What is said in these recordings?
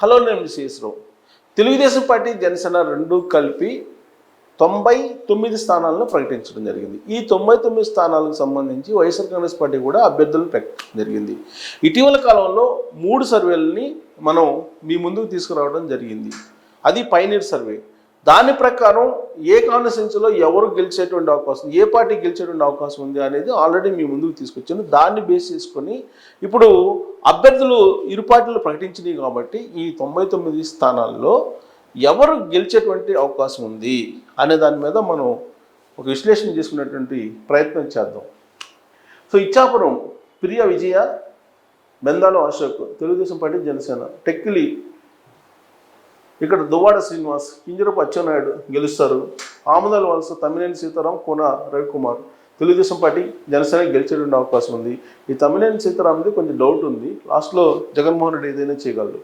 Hello నేను శ్రీశ్రావు. Telugu Desam party Janasena రెండు కలిపి 99 స్థానాలను ప్రకటించడం జరిగింది. ఈ 99 స్థానాలకు సంబంధించి వైఎస్ఆర్ కాంగ్రెస్ పార్టీ కూడా అభ్యర్థులను ప్రకటించడం జరిగింది. ఇటీవల కాలంలో 3 సర్వేలని మనం మీ ముందుకు తీసుకురావడం జరిగింది. అది పైనీర్ సర్వే. దాని ప్రకారం ఏ కాన్స్టిట్యున్సీలో ఎవరు గెలిచేటువంటి అవకాశం, ఏ పార్టీ గెలిచేటువంటి అవకాశం ఉంది అనేది ఆల్రెడీ మీ ముందుకు తీసుకొచ్చాను. దాన్ని బేస్ చేసుకొని ఇప్పుడు అభ్యర్థులు ఇరు పార్టీలు ప్రకటించినాయి కాబట్టి ఈ 99 స్థానాల్లో ఎవరు గెలిచేటువంటి అవకాశం ఉంది అనే దాని మీద మనం ఒక విశ్లేషణ చేసుకునేటువంటి ప్రయత్నం చేద్దాం. సో ఇచ్చాపురం ప్రియ విజయ, బెందాలో అశోక్ తెలుగుదేశం పార్టీ జనసేన, టెక్కిలి ఇక్కడ దువ్వాడ శ్రీనివాస్, కింజరపు అచ్చెన్నాయుడు గెలుస్తారు. ఆముదాల వలస తమ్మినేని సీతారాం, కోన రవికుమార్ తెలుగుదేశం పార్టీ జనసేన గెలిచేటువంటి అవకాశం ఉంది. ఈ తమ్మినేని సీతారాంది కొంచెం డౌట్ ఉంది, లాస్ట్లో జగన్మోహన్ రెడ్డి ఏదైనా చేయగలరు.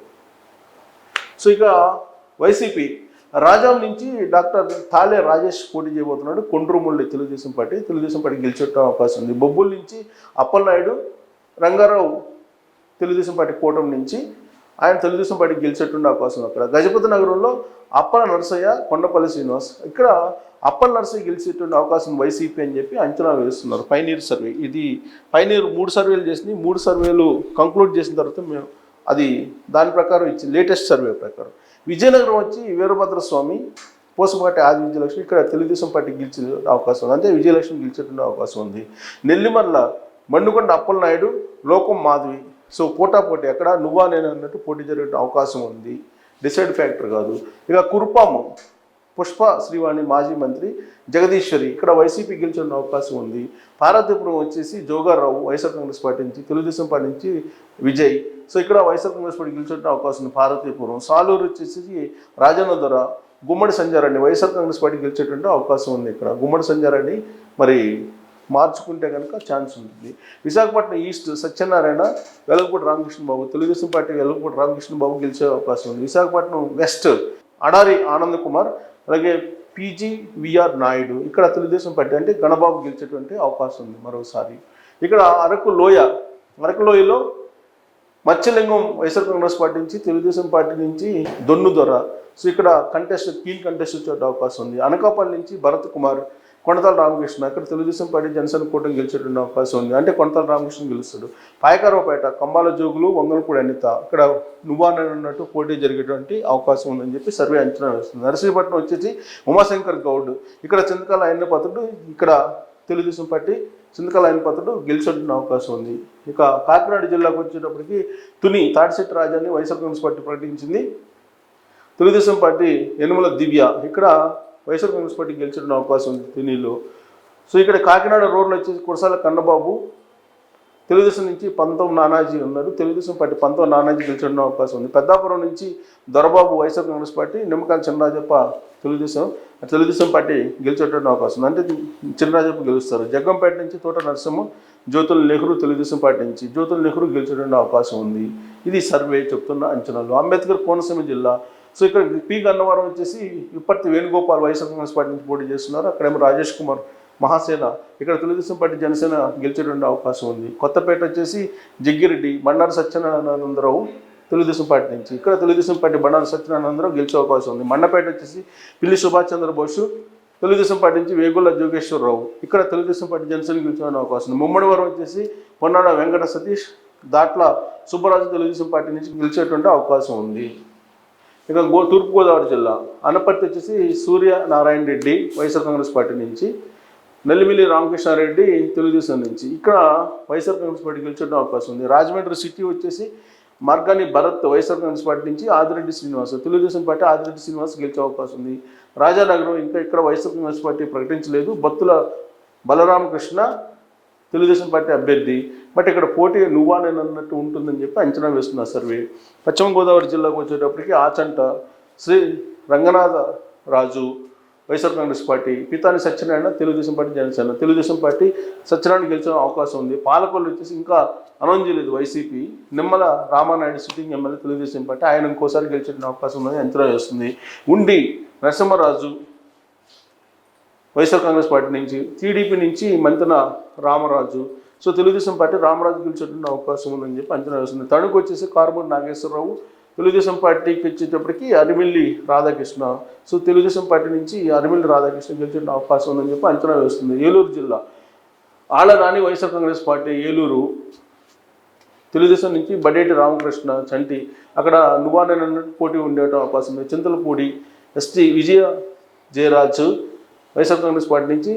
సో ఇక వైసీపీ రాజాం నుంచి డాక్టర్ తాలే రాజేష్ పోటీ చేయబోతున్నాడు. కొండ్రుముళ్ళి తెలుగుదేశం పార్టీ గెలిచేట అవకాశం ఉంది. బొబ్బుల నుంచి అప్పలనాయుడు, రంగారావు తెలుగుదేశం పార్టీ కూటమి నుంచి ఆయన తెలుగుదేశం పార్టీకి గెలిచేటువంటి అవకాశం. అక్కడ గజపతి నగరంలో అప్పల నరసయ్య, కొండపల్లి శ్రీనివాస్, ఇక్కడ అప్పల నరసయ్య గెలిచేటువంటి అవకాశం వైసీపీ అని చెప్పి అంచనా వేస్తున్నారు. పైనీర్ సర్వే, ఇది పైనీర్ 3 సర్వేలు చేసింది. 3 సర్వేలు కంక్లూడ్ చేసిన తర్వాత మేము అది దాని ప్రకారం ఇచ్చి లేటెస్ట్ సర్వే ప్రకారం విజయనగరం వచ్చి వీరభద్రస్వామి, పోసపాటి ఆది విజయలక్ష్మి, ఇక్కడ తెలుగుదేశం పార్టీ గెలిచే అవకాశం ఉంది, అంటే విజయలక్ష్మి గెలిచేటువంటి అవకాశం ఉంది. నెల్లిమర్ల మండుకొండ అప్పలనాయుడు, లోకం మాధవి, సో పోటాపోటీ అక్కడ నువ్వా నేను అన్నట్టు పోటీ జరిగే అవకాశం ఉంది, డిసైడ్ ఫ్యాక్టర్ కాదు. ఇక కురుపాము పుష్ప శ్రీవాణి మాజీ మంత్రి, జగదీశ్వరి ఇక్కడ వైసీపీ గెలిచే అవకాశం ఉంది. పార్వతీపురం వచ్చేసి జోగారావు వైఎస్ఆర్ కాంగ్రెస్ పార్టీ నుంచి, తెలుగుదేశం పార్టీ నుంచి విజయ్, సో ఇక్కడ వైఎస్ఆర్ కాంగ్రెస్ పార్టీ గెలిచే అవకాశం ఉంది పార్వతీపురం. సాలూరు వచ్చేసి రాజన్న దొర, గుమ్మడి సంజారెడ్డి వైఎస్ఆర్ కాంగ్రెస్ పార్టీ గెలిచేటువంటి అవకాశం ఉంది. ఇక్కడ గుమ్మడి సంజారెడ్డి మరి మార్చుకుంటే కనుక ఛాన్స్ ఉంటుంది. విశాఖపట్నం ఈస్ట్ సత్యనారాయణ, వెలగపూడి రామకృష్ణ బాబు తెలుగుదేశం పార్టీ వెలగపూడి రామకృష్ణ బాబు గెలిచే అవకాశం ఉంది. విశాఖపట్నం వెస్ట్ అడారి ఆనంద్ కుమార్, అలాగే PGVR నాయుడు ఇక్కడ తెలుగుదేశం పార్టీ అంటే గణబాబు గెలిచేటువంటి అవకాశం ఉంది మరోసారి. ఇక్కడ అరకు లోయలో మత్స్యలింగం వైఎస్ఆర్ కాంగ్రెస్ పార్టీ నుంచి, తెలుగుదేశం పార్టీ నుంచి దొన్ను దొర, సో ఇక్కడ కీన్ కంటెస్ట్ వచ్చే అవకాశం ఉంది. అనకాపల్లి నుంచి భరత్ కుమార్, కొనతాల రామకృష్ణ ఇక్కడ తెలుగుదేశం పార్టీ జనసేన కూటమి గెలిచేటువంటి అవకాశం ఉంది, అంటే కొనతాల రామకృష్ణ గెలుస్తాడు. పాయకరావుపేట కంబాల జోగులు, వంగలపూడి అనిత ఇక్కడ నువ్వానన్నట్టు పోటీ జరిగేటువంటి అవకాశం ఉందని చెప్పి సర్వే అంచనా వేస్తుంది. నరసీపట్నం వచ్చేసి ఉమాశంకర్ గౌడ్, ఇక్కడ చింతకాల ఆయనపత్రుడు, ఇక్కడ తెలుగుదేశం పార్టీ చింతకాల ఆయనపత్రుడు గెలిచేటువంటి అవకాశం ఉంది. ఇక కాకినాడ జిల్లాకు వచ్చేటప్పటికి తుని తాటిశెట్టి రాజాన్ని వైఎస్ఆర్ కాంగ్రెస్ పార్టీ ప్రకటించింది. తెలుగుదేశం పార్టీ యనుమల దివ్య ఇక్కడ వైఎస్ఆర్ కాంగ్రెస్ పార్టీ గెలిచిన అవకాశం ఉంది తునిలో. సో ఇక్కడ కాకినాడ రోడ్లు వచ్చేసి కురసాల కన్నబాబు, తెలుగుదేశం నుంచి పంతం నానాజీ ఉన్నారు, తెలుగుదేశం పార్టీ పంతం నానాజీ గెలిచిన అవకాశం ఉంది. పెద్దాపురం నుంచి దొరబాబు వైఎస్ఆర్ కాంగ్రెస్ పార్టీ, నిమ్మకాయల చిన్నరాజప్ప తెలుగుదేశం పార్టీ గెలిచేటువంటి అవకాశం ఉంది, అంటే చిన్నరాజప్ప గెలుస్తారు. జగ్గంపేట నుంచి తోట నరసింహ, జ్యోతుల నెహ్రూ తెలుగుదేశం పార్టీ నుంచి జ్యోతుల నెహ్రూ గెలిచేటువంటి అవకాశం ఉంది. ఇది సర్వే చెప్తున్న అంచనాలు. అంబేద్కర్ కోనసీమ జిల్లా, సో ఇక్కడ పి గన్నవరం వచ్చేసి ఇప్పటి వేణుగోపాల్ వైఎస్ఆర్ కాంగ్రెస్ పార్టీ నుంచి పోటీ చేస్తున్నారు, అక్కడేమో రాజేష్ కుమార్ మహాసేన, ఇక్కడ తెలుగుదేశం పార్టీ జనసేన గెలిచేటువంటి అవకాశం ఉంది. కొత్తపేట వచ్చేసి జగ్గిరెడ్డి, బండారు సత్యనారాయణరావు తెలుగుదేశం పార్టీ నుంచి, ఇక్కడ తెలుగుదేశం పార్టీ బండారు సత్యనారాయణరావు గెలిచే అవకాశం ఉంది. మండపేట వచ్చేసి పిల్లి సుభాష్ చంద్రబోసు తెలుగుదేశం పార్టీ నుంచి వేగుల జోగేశ్వరరావు, ఇక్కడ తెలుగుదేశం పార్టీ జనసేన గెలిచే అవకాశం ఉంది. ముమ్మడివరం వచ్చేసి పొన్నాడ వెంకట సతీష్, దాట్ల సుబ్బరాజు తెలుగుదేశం పార్టీ నుంచి గెలిచేటువంటి అవకాశం ఉంది. ఇక తూర్పుగోదావరి జిల్లా అనపర్తి వచ్చేసి సూర్యనారాయణ రెడ్డి వైఎస్ఆర్ కాంగ్రెస్ పార్టీ నుంచి, నెల్లిమిల్లి రామకృష్ణారెడ్డి తెలుగుదేశం నుంచి, ఇక్కడ వైఎస్ఆర్ కాంగ్రెస్ పార్టీ గెలిచే అవకాశం ఉంది. రాజమండ్రి సిటీ వచ్చేసి మార్గాని భరత్ వైఎస్ఆర్ కాంగ్రెస్ పార్టీ నుంచి, ఆదిరెడ్డి శ్రీనివాస్ తెలుగుదేశం పార్టీ ఆదిరెడ్డి శ్రీనివాస్ గెలిచే అవకాశం ఉంది. రాజానగరం ఇంకా ఇక్కడ వైఎస్ఆర్ కాంగ్రెస్ పార్టీ ప్రకటించలేదు, బత్తుల బలరామకృష్ణ తెలుగుదేశం పార్టీ అభ్యర్థి, బట్ ఇక్కడ పోటీ నువ్వా నేను అన్నట్టు ఉంటుందని చెప్పి అంచనా వేస్తున్న సర్వే. పశ్చిమ గోదావరి జిల్లాకు వచ్చేటప్పటికి Achanta Sri Ranganatha Raju YSR congress party, Pitani Satyanarayana Telugu Desam party Janasena, Telugu Desam party Satyanarayana గెలిచిన అవకాశం ఉంది. పాలకొల్లు వచ్చేసి ఇంకా అనౌన్స్ చేయలేదు YCP, Nimmala Ramanaidu sitting MLA Telugu Desam party, ఆయన ఇంకోసారి గెలిచే అవకాశం ఉందని అంచనా వేస్తుంది. Undi Narasimharaju YSR congress party నుంచి, టీడీపీ నుంచి మంతెన రామరాజు, సో తెలుగుదేశం పార్టీ రామరాజు గెలిచేటువంటి అవకాశం ఉందని చెప్పి అంచనా వేస్తుంది. తణుకు వచ్చేసి కారుమూరి నాగేశ్వరరావు తెలుగుదేశం పార్టీకి వచ్చేటప్పటికి అరిమిల్లి రాధాకృష్ణ. సో తెలుగుదేశం పార్టీ నుంచి అరిమిల్లి రాధాకృష్ణ గెలిచే అవకాశం ఉందని చెప్పి అంచనా వేస్తుంది. ఏలూరు జిల్లా ఆళ్లనాని వైఎస్ఆర్ కాంగ్రెస్ పార్టీ ఏలూరు, తెలుగుదేశం నుంచి బడేటి రామకృష్ణ చంటి, అక్కడ నువ్వానన్న పోటీ ఉండే అవకాశం ఉంది. చింతలపూడి ఎస్టీ విజయ జయరాజ్ వైఎస్ఆర్ కాంగ్రెస్ పార్టీ నుంచి,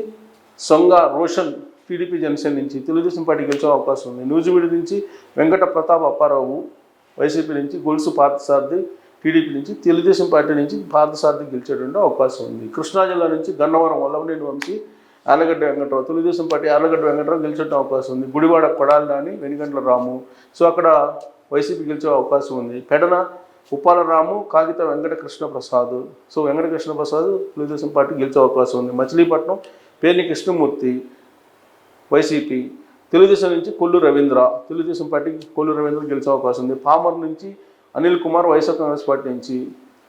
సొంగ రోషన్ టీడీపీ జనసేన నుంచి తెలుగుదేశం పార్టీ గెలిచే అవకాశం ఉంది. నూజివీడు నుంచి వెంకట ప్రతాప్ అప్పారావు వైసీపీ నుంచి, గొలుసు పార్థసారథి టీడీపీ నుంచి, తెలుగుదేశం పార్టీ నుంచి పార్థసారథి గెలిచేటువంటి అవకాశం ఉంది. కృష్ణా జిల్లా నుంచి గన్నవరం వల్లభనేని వంశీ, ఆర్లగడ్డ వెంకటరావు, తెలుగుదేశం పార్టీ ఆర్లగడ్డ వెంకటరావు గెలిచే అవకాశం ఉంది. గుడివాడ కొడాలి నాని, వెనుగండ్ల రాము, సో అక్కడ వైసీపీ గెలిచే అవకాశం ఉంది. పెడన ఉప్పాల రాము, కాగిత వెంకట కృష్ణ ప్రసాద్, సో వెంకట కృష్ణ ప్రసాద్ తెలుగుదేశం పార్టీ గెలిచే అవకాశం ఉంది. మచిలీపట్నం పేర్ని కృష్ణమూర్తి వైసీపీ, తెలుగుదేశం నుంచి కొల్లు రవీంద్ర, తెలుగుదేశం పార్టీకి కొల్లు రవీంద్ర గెలిచే అవకాశం ఉంది. పామర్ నుంచి అనిల్ కుమార్ వైఎస్ఆర్ కాంగ్రెస్ పార్టీ నుంచి,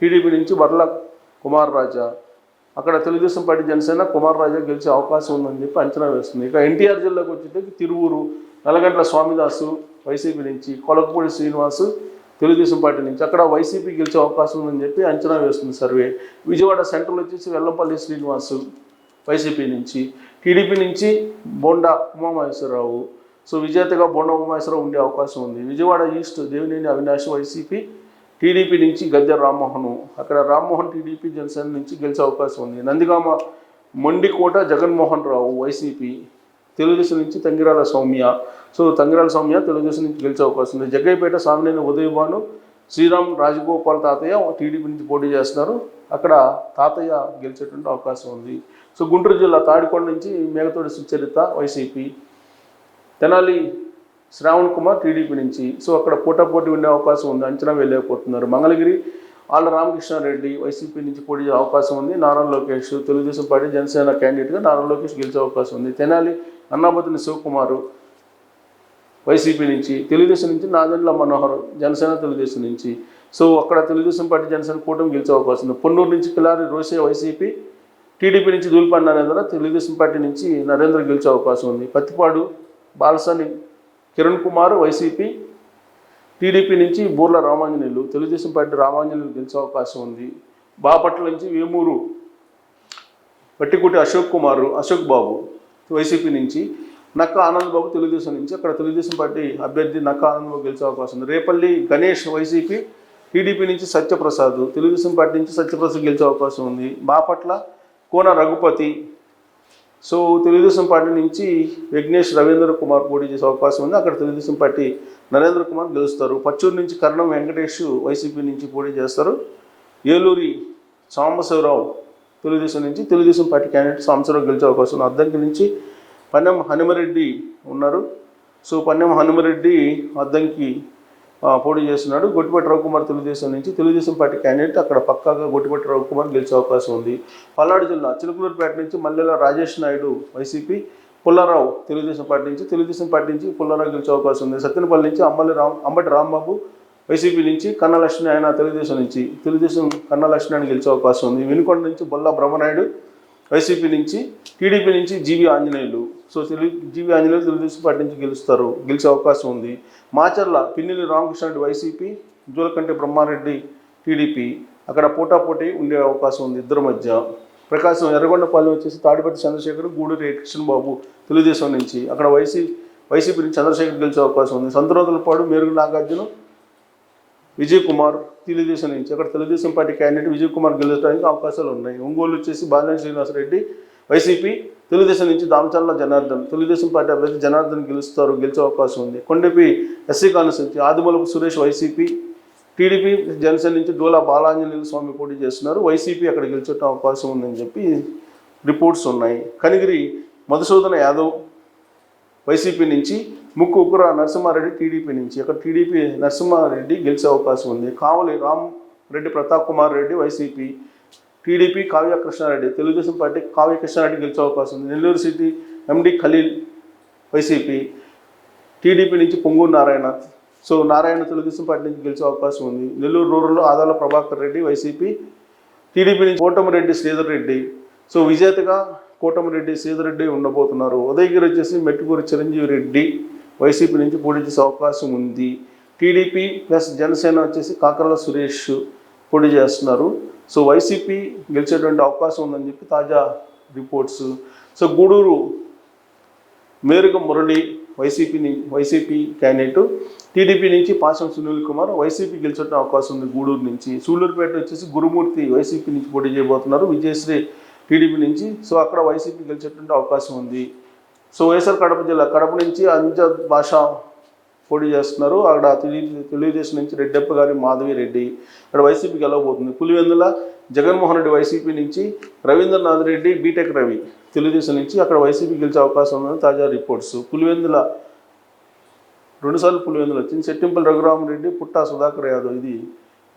టీడీపీ నుంచి వర్ల కుమార్ రాజా, అక్కడ తెలుగుదేశం పార్టీ జనసేన కుమార్ రాజా గెలిచే అవకాశం ఉందని చెప్పి అంచనా వేస్తుంది. ఇక ఎన్టీఆర్ జిల్లాకు వచ్చేటప్పటికి తిరువూరు నల్లగంట్ల స్వామిదాసు వైసీపీ నుంచి, కొలకపూడి శ్రీనివాసు తెలుగుదేశం పార్టీ నుంచి, అక్కడ వైసీపీ గెలిచే అవకాశం ఉందని చెప్పి అంచనా వేస్తుంది సర్వే. విజయవాడ సెంట్రల్ వచ్చేసి వెల్లంపల్లి శ్రీనివాసు వైసీపీ నుంచి, టీడీపీ నుంచి బోండా ఉమామహేశ్వరరావు, సో విజేతగా బోండా ఉమామహేశ్వరరావు ఉండే అవకాశం ఉంది. Vijayawada east Devineni Avinash YCP, TDP నుంచి గద్దె రామ్మోహన్, అక్కడ రామ్మోహన్ టీడీపీ జనసేన నుంచి గెలిచే అవకాశం ఉంది. నందిగామ మొండికోట జగన్మోహన్ రావు వైసీపీ, తెలుగుదేశం నుంచి తంగిరాల సౌమ్య, సో తంగిరాల సౌమ్య తెలుగుదేశం నుంచి గెలిచే అవకాశం ఉంది. జగ్గైపేట సామినేని ఉదయభాను, శ్రీరామ్ రాజగోపాల్ తాతయ్య టీడీపీ నుంచి పోటీ చేస్తున్నారు, అక్కడ తాతయ్య గెలిచేటువంటి అవకాశం ఉంది. సో గుంటూరు జిల్లా తాడికొండ నుంచి మేఘతోటి సుచరిత వైసీపీ, తెనాలి శ్రావణ్ కుమార్ టీడీపీ నుంచి, సో అక్కడ పోటాపోటీ ఉండే అవకాశం ఉంది, అంచనా వేయలేకపోతున్నారు. మంగళగిరి ఆళ్ళ రామకృష్ణారెడ్డి వైసీపీ నుంచి పోటీ చేసే అవకాశం ఉంది. నారా లోకేష్ తెలుగుదేశం పార్టీ జనసేన క్యాండిడేట్గా నారా లోకేష్ గెలిచే అవకాశం ఉంది. తెనాలి అన్నాబతిని శివకుమారు వైసీపీ నుంచి, తెలుగుదేశం నుంచి నాదెండ్ల మనోహర్ జనసేన తెలుగుదేశం నుంచి, సో అక్కడ తెలుగుదేశం పార్టీ జనసేన కూటమి గెలిచే అవకాశం ఉంది. పొన్నూరు నుంచి కిలారి రోసే వైసీపీ, టీడీపీ నుంచి దూల్పాటి నరేంద్ర, తెలుగుదేశం పార్టీ నుంచి నరేంద్ర గెలిచే అవకాశం ఉంది. పత్తిపాడు బాలసాని కిరణ్ కుమార్ వైసీపీ, టీడీపీ నుంచి బూర్ల రామాంజనేయులు, తెలుగుదేశం పార్టీ రామాంజనేయులు గెలిచే అవకాశం ఉంది. బాపట్ల నుంచి వేమూరు పట్టికుటి అశోక్ బాబు వైసీపీ నుంచి, నక్క ఆనందబాబు తెలుగుదేశం నుంచి, అక్కడ తెలుగుదేశం పార్టీ అభ్యర్థి నక్క ఆనందబాబు గెలిచే అవకాశం ఉంది. రేపల్లి గణేష్ వైసీపీ, టీడీపీ నుంచి సత్యప్రసాద్, తెలుగుదేశం పార్టీ నుంచి సత్యప్రసాద్ గెలిచే అవకాశం ఉంది. బాపట్ల కోన రఘుపతి, సో తెలుగుదేశం పార్టీ నుంచి విఘ్నేష్ రవీంద్ర కుమార్ పోటీ చేసే అవకాశం ఉంది, అక్కడ తెలుగుదేశం పార్టీ నరేంద్ర కుమార్ గెలుస్తారు. పచ్చూరు నుంచి కరణం వెంకటేష్ వైసీపీ నుంచి పోటీ చేస్తారు. ఏలూరి సాంబశివరావు తెలుగుదేశం నుంచి, తెలుగుదేశం పార్టీ క్యాండిడేట్ సాంబశివరావు గెలిచే అవకాశం ఉంది. అద్దంకి నుంచి పన్నెం హనుమరెడ్డి ఉన్నారు, సో పన్నెం హనుమరెడ్డి అద్దంకి పోటీ చేస్తున్నాడు. గొట్టిపట్టి రవికుమార్ తెలుగుదేశం నుంచి, తెలుగుదేశం పార్టీ క్యాండిడేట్, అక్కడ పక్కాగా గొట్టిపట్టి రవికుమార్ గెలిచే అవకాశం ఉంది. పల్నాడు జిల్లా చిలుకలూరుపేట నుంచి మల్లెల రాజేష్ నాయుడు వైసీపీ, పుల్లారావు తెలుగుదేశం పార్టీ నుంచి, తెలుగుదేశం పార్టీ నుంచి పుల్లారావు గెలిచే అవకాశం ఉంది. సత్తెనపల్లి నుంచి అంబటి రాంబాబు వైసీపీ నుంచి, కన్నా లక్ష్మీ ఆయన తెలుగుదేశం నుంచి, తెలుగుదేశం కన్నా లక్ష్మీ ఆయన గెలిచే అవకాశం ఉంది. వినుకొండ నుంచి బొల్లా బ్రహ్మనాయుడు వైసీపీ నుంచి, టీడీపీ నుంచి జీవి ఆంజనేయులు, సో జీవి ఆంజనేయులు తెలుగుదేశం పార్టీ నుంచి గెలిచే అవకాశం ఉంది. మాచర్ల పిన్నెల్లి రామకృష్ణారెడ్డి వైసీపీ, జూలకంటి బ్రహ్మారెడ్డి టీడీపీ, అక్కడ పోటాపోటీ ఉండే అవకాశం ఉంది ఇద్దరి మధ్య. ప్రకాశం ఎర్రగొండపాలెం వచ్చేసి తాడిపత్రి చంద్రశేఖర్, గూడూరి కృష్ణబాబు తెలుగుదేశం నుంచి, అక్కడ వైసీపీ నుంచి చంద్రశేఖర్ గెలిచే అవకాశం ఉంది. సంతరోదలపాడు మేరుగు నాగార్జున విజయ్ కుమార్ తెలుగుదేశం నుంచి, అక్కడ తెలుగుదేశం పార్టీ క్యాండిడేట్ విజయ్ కుమార్ గెలిచడానికి అవకాశాలు ఉన్నాయి. ఒంగోలు వచ్చేసి బాలినేని శ్రీనివాసరెడ్డి వైసీపీ, తెలుగుదేశం నుంచి దామచర్ల జనార్దన్, తెలుగుదేశం పార్టీ అభ్యర్థి జనార్దన్ గెలిచే అవకాశం ఉంది. కొండపి ఎస్సీ కాన్ఫరెన్స్ నుంచి ఆదిమూలపు సురేష్ వైసీపీ, టీడీపీ జనసేన నుంచి డోలా బాలాంజనేయులు స్వామి పోటీ చేస్తున్నారు, వైసీపీ అక్కడ గెలిచే అవకాశం ఉందని చెప్పి రిపోర్ట్స్ ఉన్నాయి. కనిగిరి మధుసూదన యాదవ్ వైసీపీ నుంచి, ముక్కు ఉక్కుర నరసింహారెడ్డి టీడీపీ నుంచి, అక్కడ టీడీపీ నరసింహారెడ్డి గెలిచే అవకాశం ఉంది. Kavali Reddy Pratap Kumar Reddy YCP, TDP Kavya Krishnareddy, Telugu Desam party Kavya Krishnareddy గెలిచే అవకాశం ఉంది. Nellore city MD Khaleel YCP, TDP నుంచి పొంగూరు నారాయణ, సో నారాయణ తెలుగుదేశం పార్టీ నుంచి గెలిచే అవకాశం ఉంది. నెల్లూరు రూరల్లో ఆదాల ప్రభాకర్ రెడ్డి వైసీపీ, టీడీపీ నుంచి కోటమిరెడ్డి శ్రీధర్ రెడ్డి, సో విజేతగా కోటమిరెడ్డి శ్రీధర్ రెడ్డి ఉండబోతున్నారు. ఉదయగిరి వచ్చేసి మెట్టుకూరి చిరంజీవి రెడ్డి వైసీపీ నుంచి పోటీ చేసే అవకాశం ఉంది. టీడీపీ ప్లస్ జనసేన వచ్చేసి కాకర్ల సురేష్ పోటీ చేస్తున్నారు. సో వైసీపీ గెలిచేటువంటి అవకాశం ఉందని చెప్పి తాజా reports. So Guduru Meruga Murali YCP candidate, TDP నుంచి పాసం సునీల్ కుమార్ వైసీపీ గెలిచే అవకాశం ఉంది గూడూరు నుంచి. సూళ్ళూరుపేట వచ్చేసి గురుమూర్తి వైసీపీ నుంచి పోటీ చేయబోతున్నారు, విజయశ్రీ టీడీపీ నుంచి. సో అక్కడ వైసీపీ గెలిచేటువంటి అవకాశం ఉంది. సో వైఎస్ఆర్ కడప జిల్లా కడప నుంచి అంజద్ బాషా పోటీ చేస్తున్నారు. అక్కడ తెలుగుదేశం నుంచి రెడ్డప్ప గారి మాధవి రెడ్డి అక్కడ వైసీపీ గెలవబోతుంది. పులివెందుల జగన్మోహన్ రెడ్డి వైసీపీ నుంచి, రవీంద్రనాథ్ రెడ్డి బీటెక్ రవి తెలుగుదేశం నుంచి అక్కడ వైసీపీ గెలిచే అవకాశం ఉందని తాజా రిపోర్ట్స్. పులివెందుల 2 సార్లు పులివెందులు వచ్చింది. చెట్టింపల్లి రఘురామరెడ్డి, పుట్టా సుధాకర్ యాదవ్ ఇది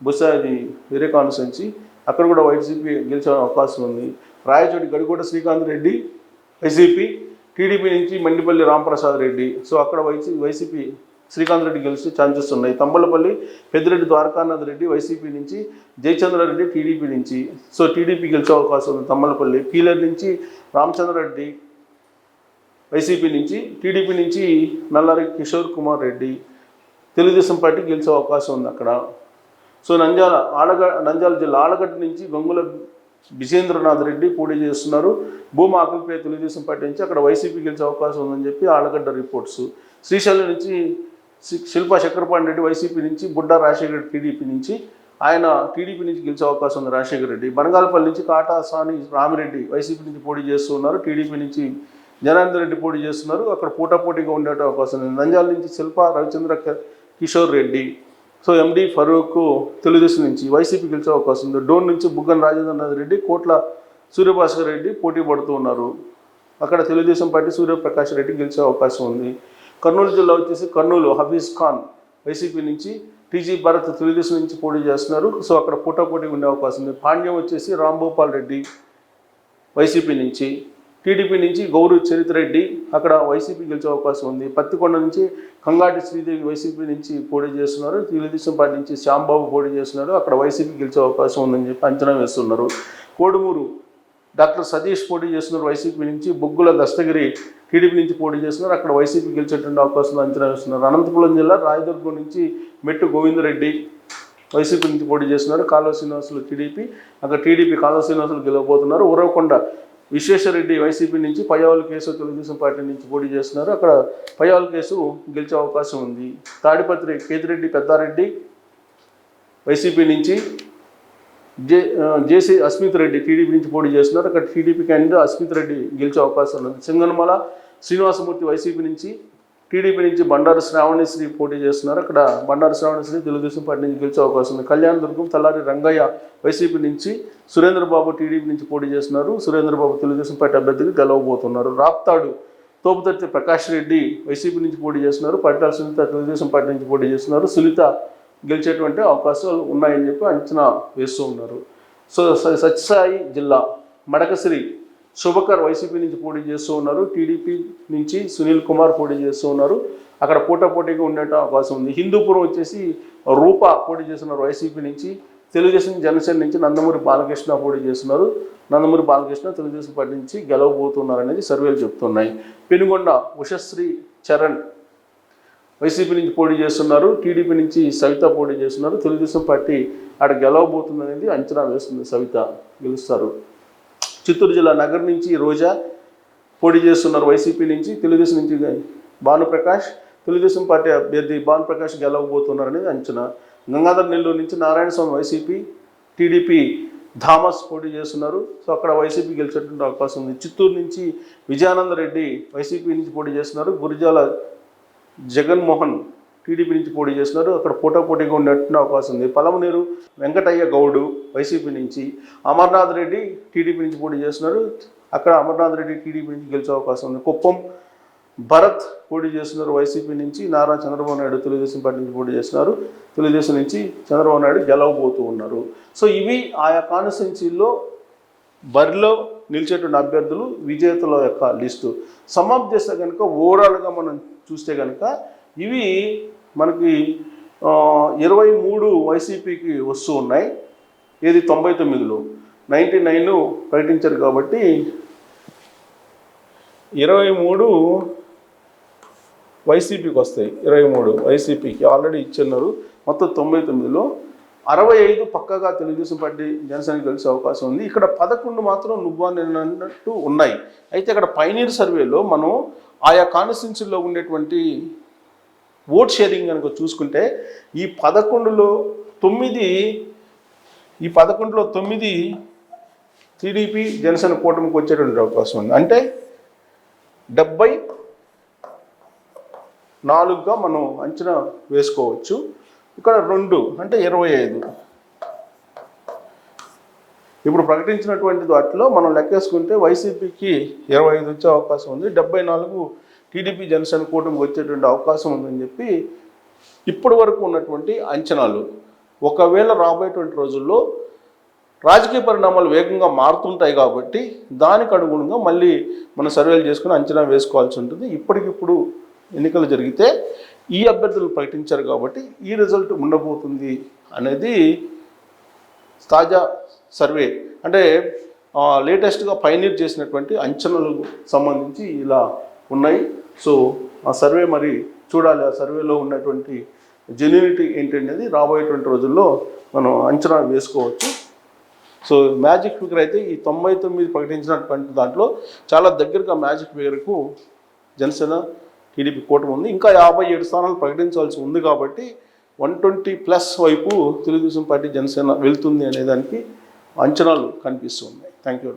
బుసా ఇది వేరే కాన్స్టిట్యున్సీ, అక్కడ కూడా వైసీపీ గెలిచే అవకాశం ఉంది. రాయచోటి గడికోట శ్రీకాంత్ రెడ్డి వైసీపీ, టీడీపీ నుంచి మండిపల్లి రాంప్రసాద్ రెడ్డి. సో అక్కడ వైసీపీ శ్రీకాంత్ రెడ్డి గెలిచే ఛాన్సెస్ ఉన్నాయి. తంబలపల్లి పెద్దిరెడ్డి ద్వారకానాథ్ రెడ్డి వైసీపీ నుంచి, జయచంద్రారెడ్డి టీడీపీ నుంచి. సో టీడీపీ గెలిచే అవకాశం ఉంది తంబలపల్లి. పీలర్ నుంచి రామచంద్రారెడ్డి వైసీపీ నుంచి, టీడీపీ నుంచి నల్లారి కిషోర్ కుమార్ రెడ్డి తెలుగుదేశం పార్టీ గెలిచే అవకాశం ఉంది అక్కడ. సో నంద్యాల జిల్లా ఆలగడ్డ నుంచి గంగుల విజేంద్రనాథ్ రెడ్డి పోటీ చేస్తున్నారు. భూమా ఆకులపై తెలుగుదేశం పార్టీ నుంచి అక్కడ వైసీపీ గెలిచే అవకాశం ఉందని చెప్పి ఆలగడ్డ రిపోర్ట్స్. శ్రీశైలం నుంచి శిల్పా చక్రపాణి రెడ్డి వైసీపీ నుంచి, బుడ్డా రాజశేఖర రెడ్డి టీడీపీ నుంచి, ఆయన టీడీపీ నుంచి గెలిచే అవకాశం ఉంది రాజశేఖర రెడ్డి. బనగాలపల్లి నుంచి కాటా సాని రామిరెడ్డి వైసీపీ నుంచి పోటీ చేస్తున్నారు, టీడీపీ నుంచి జనార్దన్ రెడ్డి పోటీ చేస్తున్నారు, అక్కడ పోటాపోటీగా ఉండే అవకాశం ఉంది. నంద్యాల నుంచి శిల్పా రవిచంద్ర కిషోర్ రెడ్డి, సో ఎండి ఫరూక్ తెలుగుదేశం నుంచి వైసీపీ గెలిచే అవకాశం ఉంది. డోన్ నుంచి బుగ్గన రాజేంద్రనాథ్ రెడ్డి, కోట్ల సూర్యభాస్కర్ రెడ్డి పోటీ పడుతూ ఉన్నారు, అక్కడ తెలుగుదేశం పార్టీ సూర్యప్రకాష్ రెడ్డి గెలిచే అవకాశం ఉంది. కర్నూలు జిల్లా వచ్చేసి కర్నూలు హఫీజ్ ఖాన్ వైసీపీ నుంచి, టీజీ భరత్ తెలుగుదేశం నుంచి పోటీ చేస్తున్నారు, సో అక్కడ పోటాపోటీ ఉండే అవకాశం ఉంది. పాండ్యం వచ్చేసి రాంభూపాల్ రెడ్డి వైసీపీ నుంచి, టీడీపీ నుంచి గౌరు చరిత్ర రెడ్డి అక్కడ వైసీపీ గెలిచే అవకాశం ఉంది. పత్తికొండ నుంచి కంగాటి శ్రీదేవి వైసీపీ నుంచి పోటీ చేస్తున్నారు, తెలుగుదేశం పార్టీ నుంచి శ్యాంబాబు పోటీ చేస్తున్నారు, అక్కడ వైసీపీ గెలిచే అవకాశం ఉందని చెప్పి అంచనా వేస్తున్నారు. కోడుమూరు డాక్టర్ సతీష్ పోటీ చేస్తున్నారు వైసీపీ నుంచి, బొగ్గుల దస్తగిరి టీడీపీ నుంచి పోటీ చేస్తున్నారు, అక్కడ వైసీపీ గెలిచేటువంటి అవకాశం అంచనా వేస్తున్నారు. అనంతపురం జిల్లా రాయదుర్గం నుంచి మెట్టు గోవిందరెడ్డి వైసీపీ నుంచి పోటీ చేస్తున్నారు, కాలువ శ్రీనివాసులు టీడీపీ, అక్కడ టీడీపీ కాలువ శ్రీనివాసులు గెలవబోతున్నారు. ఉరవకొండ విశ్వేశ్వరరెడ్డి వైసీపీ నుంచి, పయ్యావుల కేసు తెలుగుదేశం పార్టీ నుంచి పోటీ చేస్తున్నారు, అక్కడ పయ్యావుల కేసు గెలిచే అవకాశం ఉంది. తాడిపత్రి కేతిరెడ్డి పెద్దారెడ్డి వైసీపీ నుంచి, జేసీ అస్మిత్ రెడ్డి టీడీపీ నుంచి పోటీ చేస్తున్నారు, అక్కడ టీడీపీ క్యాండిడేట్ అస్మిత్ రెడ్డి గెలిచే అవకాశం ఉంది. సింగనమల శ్రీనివాసమూర్తి వైసీపీ నుంచి, టీడీపీ నుంచి బండారు శ్రావణిశ్రీ పోటీ చేస్తున్నారు, అక్కడ బండారు శ్రావణిశ్రీ తెలుగుదేశం పార్టీ నుంచి గెలిచే అవకాశం ఉంది. కళ్యాణదుర్గం తల్లారి రంగయ్య వైసీపీ నుంచి, సురేంద్రబాబు టీడీపీ నుంచి పోటీ చేస్తున్నారు, సురేంద్రబాబు తెలుగుదేశం పార్టీ అభ్యర్థిగా గెలవబోతున్నారు. రాప్తాడు తోపుతర్తి ప్రకాష్ రెడ్డి వైసీపీ నుంచి పోటీ చేస్తున్నారు, పరిటాల సునీత తెలుగుదేశం పార్టీ నుంచి పోటీ చేస్తున్నారు, సునీత గెలిచేటువంటి అవకాశాలు ఉన్నాయని చెప్పి అంచనా వేస్తూ ఉన్నారు. సో సత్యసాయి జిల్లా మడకసిరి శుభకర్ వైసీపీ నుంచి పోటీ చేస్తూ ఉన్నారు, టీడీపీ నుంచి సునీల్ కుమార్ పోటీ చేస్తూ ఉన్నారు, అక్కడ పోటాపోటీగా ఉండే అవకాశం ఉంది. హిందూపురం వచ్చేసి రూపా పోటీ చేస్తున్నారు వైసీపీ నుంచి, తెలుగుదేశం జనసేన నుంచి నందమూరి బాలకృష్ణ పోటీ చేస్తున్నారు, నందమూరి బాలకృష్ణ తెలుగుదేశం పార్టీ నుంచి గెలవబోతున్నారు అనేది సర్వేలు చెప్తున్నాయి. పెనుగొండ ఉషశ్రీ చరణ్ వైసీపీ నుంచి పోటీ చేస్తున్నారు, టీడీపీ నుంచి సవిత పోటీ చేస్తున్నారు, తెలుగుదేశం పార్టీ ఆడ గెలవబోతుంది అనేది అంచనా వేస్తుంది, సవిత గెలుస్తారు. చిత్తూరు జిల్లా నగర్ నుంచి రోజా పోటీ చేస్తున్నారు వైసీపీ నుంచి, తెలుగుదేశం నుంచి భానుప్రకాష్ తెలుగుదేశం పార్టీ అభ్యర్థి భానుప్రకాష్ గెలవబోతున్నారు అనేది అంచనా. గంగాధర్ నెల్లూరు నుంచి నారాయణస్వామి వైసీపీ, టీడీపీ థామస్ పోటీ చేస్తున్నారు, సో అక్కడ వైసీపీ గెలిచేటువంటి అవకాశం ఉంది. చిత్తూరు నుంచి విజయానంద రెడ్డి వైసీపీ నుంచి పోటీ చేస్తున్నారు, గురిజాల జగన్మోహన్ టీడీపీ నుంచి పోటీ చేస్తున్నారు, అక్కడ పోటాపోటీగా ఉండేటువంటి అవకాశం ఉంది. పలమనేరు వెంకటయ్య గౌడు వైసీపీ నుంచి, అమర్నాథ్ రెడ్డి టీడీపీ నుంచి పోటీ చేస్తున్నారు, అక్కడ అమర్నాథ్ రెడ్డి టీడీపీ నుంచి గెలిచే అవకాశం ఉంది. కుప్పం భరత్ పోటీ చేస్తున్నారు వైసీపీ నుంచి, నారా చంద్రబాబు నాయుడు తెలుగుదేశం పార్టీ నుంచి పోటీ చేస్తున్నారు, తెలుగుదేశం నుంచి చంద్రబాబు నాయుడు గెలవబోతూ ఉన్నారు. సో ఇవి ఆయా కాన్స్టిట్యున్సీల్లో బరిలో నిలిచేటువంటి అభ్యర్థులు విజేతల యొక్క లిస్టు. సమాప్తి చేస్తే కనుక ఓవరాల్గా మనం చూస్తే కనుక ఇవి మనకి 23 వైసీపీకి వస్తూ ఉన్నాయి, ఏది 99లో 99 ప్రకటించారు కాబట్టి 23 వైసీపీకి వస్తాయి 23, వైసీపీకి ఆల్రెడీ ఇచ్చున్నారు. మొత్తం 99లో 65 పక్కగా తెలుగుదేశం పార్టీ జనసేనకి గెలిచే అవకాశం ఉంది. ఇక్కడ 11 మాత్రం నువ్వా నేను అన్నట్టు ఉన్నాయి. అయితే ఇక్కడ పైనీర్ సర్వేలో మనం ఆయా కాన్స్టిట్యున్సీల్లో ఉండేటువంటి ఓట్ షేరింగ్ కనుక చూసుకుంటే ఈ 11లో 9 టీడీపీ జనసేన కూటమికి వచ్చేటువంటి అవకాశం ఉంది. అంటే 74గా మనం అంచనా వేసుకోవచ్చు. ఇక్కడ 2 అంటే 25. ఇప్పుడు ప్రకటించినటువంటి వాటిలో మనం లెక్కేసుకుంటే వైసీపీకి 25 వచ్చే అవకాశం ఉంది, 74 టీడీపీ జనసేన కూటమికి వచ్చేటువంటి అవకాశం ఉందని చెప్పి ఇప్పటి వరకు ఉన్నటువంటి అంచనాలు. ఒకవేళ రాబోయేటువంటి రోజుల్లో రాజకీయ పరిణామాలు వేగంగా మారుతుంటాయి కాబట్టి దానికి అనుగుణంగా మళ్ళీ మనం సర్వేలు చేసుకుని అంచనా వేసుకోవాల్సి ఉంటుంది. ఇప్పటికిప్పుడు ఎన్నికలు జరిగితే ఈ అభ్యర్థులు ప్రకటించారు కాబట్టి ఈ రిజల్ట్ ఉండబోతుంది అనేది తాజా సర్వే. అంటే లేటెస్ట్గా పైనీర్ చేసినటువంటి అంచనాలకు సంబంధించి ఇలా ఉన్నాయి. సో ఆ సర్వే మరి చూడాలి, ఆ సర్వేలో ఉన్నటువంటి జెన్యూనిటీ ఏంటనేది రాబోయేటువంటి రోజుల్లో మనం అంచనా వేసుకోవచ్చు. సో మ్యాజిక్ ఫిగర్ అయితే ఈ 99 ప్రకటించినటువంటి దాంట్లో చాలా దగ్గరగా మ్యాజిక్ ఫిగర్కు జనసేన టీడీపీ కూటమి ఉంది. ఇంకా 57 స్థానాలు ప్రకటించాల్సి ఉంది కాబట్టి 120+ వైపు తెలుగుదేశం పార్టీ జనసేన వెళ్తుంది అనేదానికి అంచనాలు కనిపిస్తూ ఉన్నాయి. Thank you.